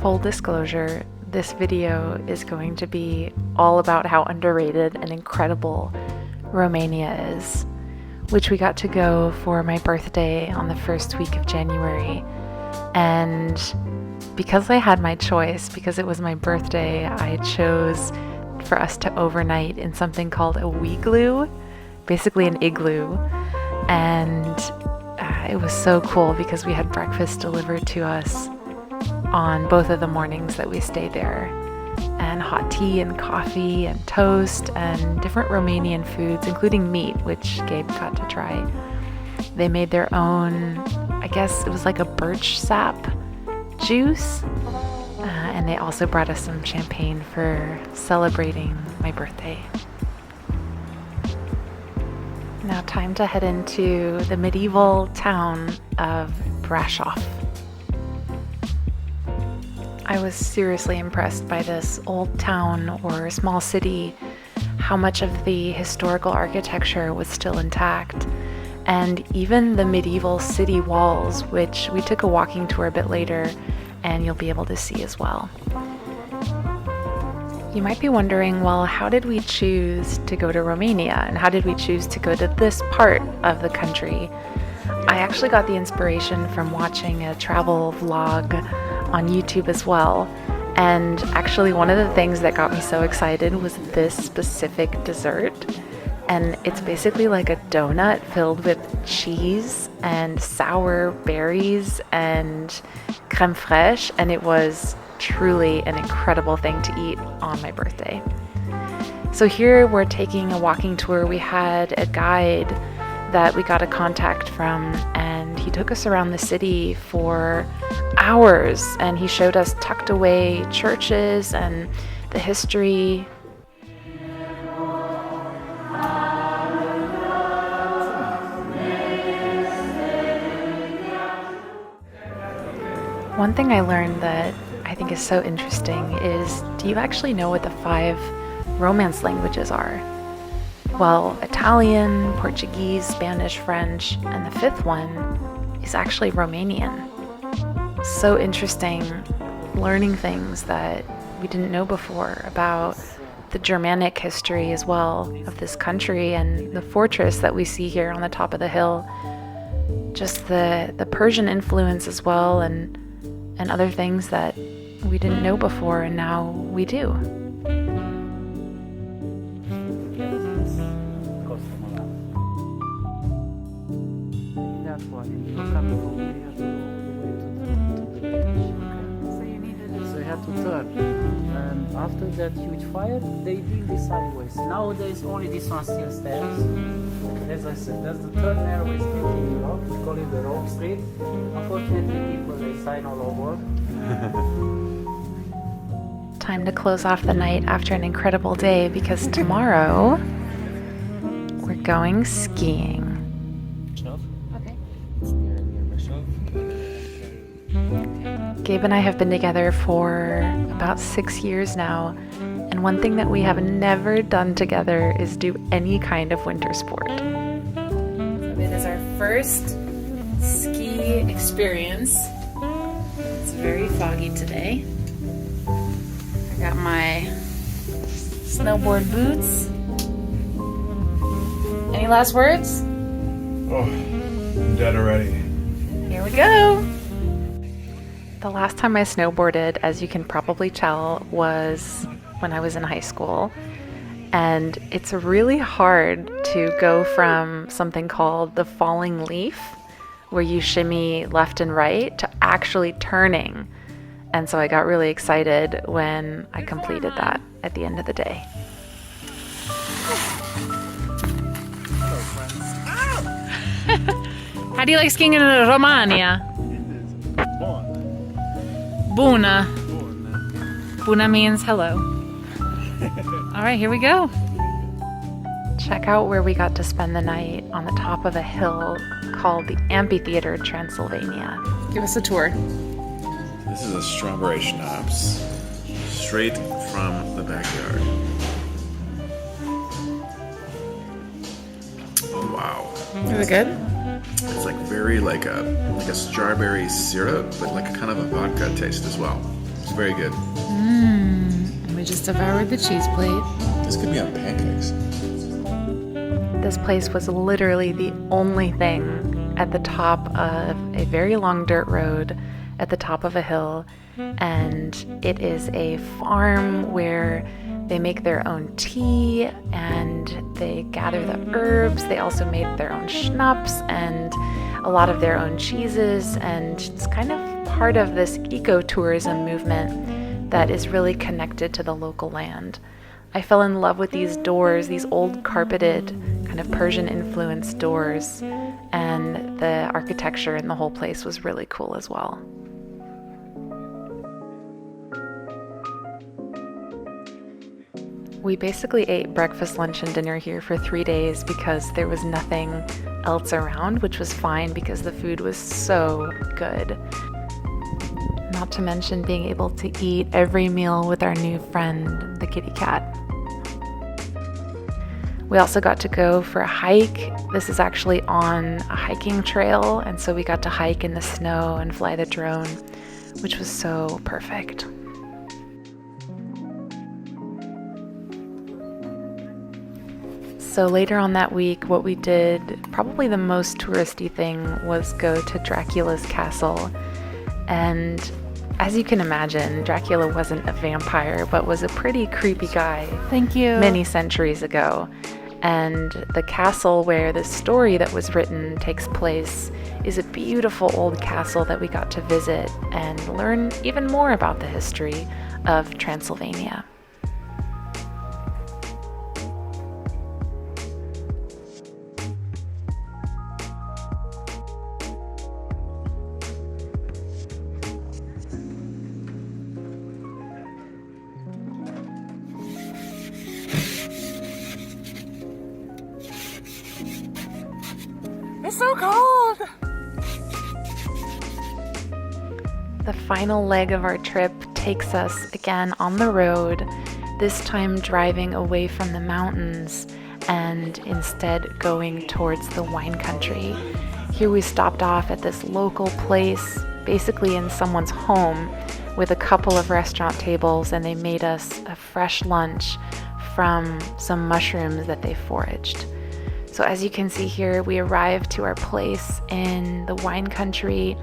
Full disclosure, this video is going to be all about how underrated and incredible Romania is, which we got to go for my birthday on the first week of January. And because I had my choice, because it was my birthday, I chose for us to overnight in something called a weegloo, basically an igloo. And it was so cool because we had breakfast delivered to us on both of the mornings that we stayed there, and hot tea and coffee and toast and different Romanian foods, including meat, which Gabe got to try. They made their own, I guess it was like a birch sap juice, and they also brought us some champagne for celebrating my birthday. Now time to head into the medieval town of Brașov. I was seriously impressed by this old town or small city, how much of the historical architecture was still intact, and even the medieval city walls, which we took a walking tour a bit later and you'll be able to see as well. You might be wondering, well, how did we choose to go to Romania, and how did we choose to go to this part of the country? I actually got the inspiration from watching a travel vlog on YouTube as well. And actually one of the things that got me so excited was this specific dessert. And it's basically like a donut filled with cheese and sour berries and crème fraîche. And it was truly an incredible thing to eat on my birthday. So here we're taking a walking tour. We had a guide that we got a contact from, and he took us around the city for hours, and he showed us tucked away churches and the history. One thing I learned that I think is so interesting is, do you actually know what the 5 Romance languages are? Well, Italian, Portuguese, Spanish, French, and the 5th one is actually Romanian. So interesting learning things that we didn't know before about the Germanic history as well of this country, and the fortress that we see here on the top of the hill. Just the Persian influence as well, and other things that we didn't know before, and now we do. To turn, and after that huge fire they build this highways. Nowadays only this one still stands. As I said, that's the third narrow street in Europe. We call it the Rome Street. Unfortunately people they sign all over. Time to close off the night after an incredible day, because tomorrow we're going skiing. Gabe and I have been together for about 6 years now, and one thing that we have never done together is do any kind of winter sport. So it is our first ski experience. It's very foggy today. I got my snowboard boots. Any last words? Oh, I'm dead already. Here we go. The last time I snowboarded, as you can probably tell, was when I was in high school. And it's really hard to go from something called the falling leaf, where you shimmy left and right, to actually turning. And so I got really excited when I completed that at the end of the day. How do you like skiing in Romania? Buna. Buna means hello. All right, here we go. Check out where we got to spend the night on the top of a hill called the Amphitheater Transylvania. Give us a tour. This is a strawberry schnapps, straight from the backyard. Oh wow! Is it good? It's like very like a strawberry syrup, but like kind of a vodka taste as well. very good. We just devoured the cheese plate. This could be on pancakes. This place was literally the only thing at the top of a very long dirt road at the top of a hill, and it is a farm where they make their own tea and they gather the herbs. They also made their own schnapps and a lot of their own cheeses, and it's kind of part of this ecotourism movement that is really connected to the local land. I fell in love with these doors, these old carpeted, kind of Persian-influenced doors, and the architecture in the whole place was really cool as well. We basically ate breakfast, lunch, and dinner here for 3 days because there was nothing else around, which was fine because the food was so good. Not to mention being able to eat every meal with our new friend, the kitty cat. We also got to go for a hike. This is actually on a hiking trail, and so we got to hike in the snow and fly the drone, which was so perfect. So later on that week, what we did, probably the most touristy thing, was go to Dracula's castle. And as you can imagine, Dracula wasn't a vampire, but was a pretty creepy guy. Thank you. Many centuries ago. And the castle where the story that was written takes place is a beautiful old castle that we got to visit and learn even more about the history of Transylvania. It's so cold! The final leg of our trip takes us again on the road, this time driving away from the mountains and instead going towards the wine country. Here we stopped off at this local place, basically in someone's home, with a couple of restaurant tables, and they made us a fresh lunch from some mushrooms that they foraged. So as you can see here, we arrived to our place in the wine country.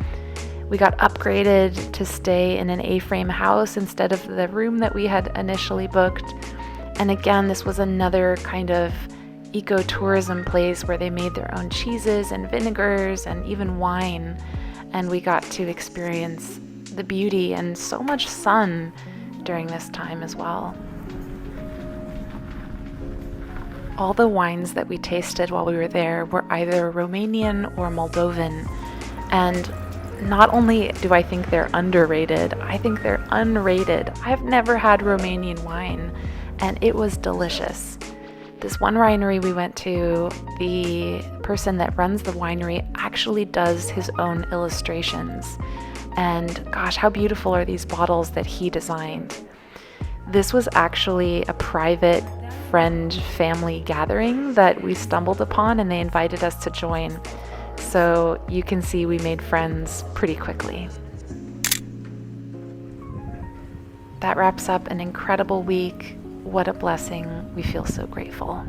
We got upgraded to stay in an A-frame house instead of the room that we had initially booked. And again, this was another kind of ecotourism place where they made their own cheeses and vinegars and even wine. And we got to experience the beauty and so much sun during this time as well. All the wines that we tasted while we were there were either Romanian or Moldovan. And not only do I think they're underrated, I think they're unrated. I've never had Romanian wine, and it was delicious. This one winery we went to, the person that runs the winery actually does his own illustrations. And gosh, how beautiful are these bottles that he designed. This was actually a private friend family gathering that we stumbled upon, and they invited us to join. So you can see we made friends pretty quickly. That wraps up an incredible week. What a blessing. We feel so grateful.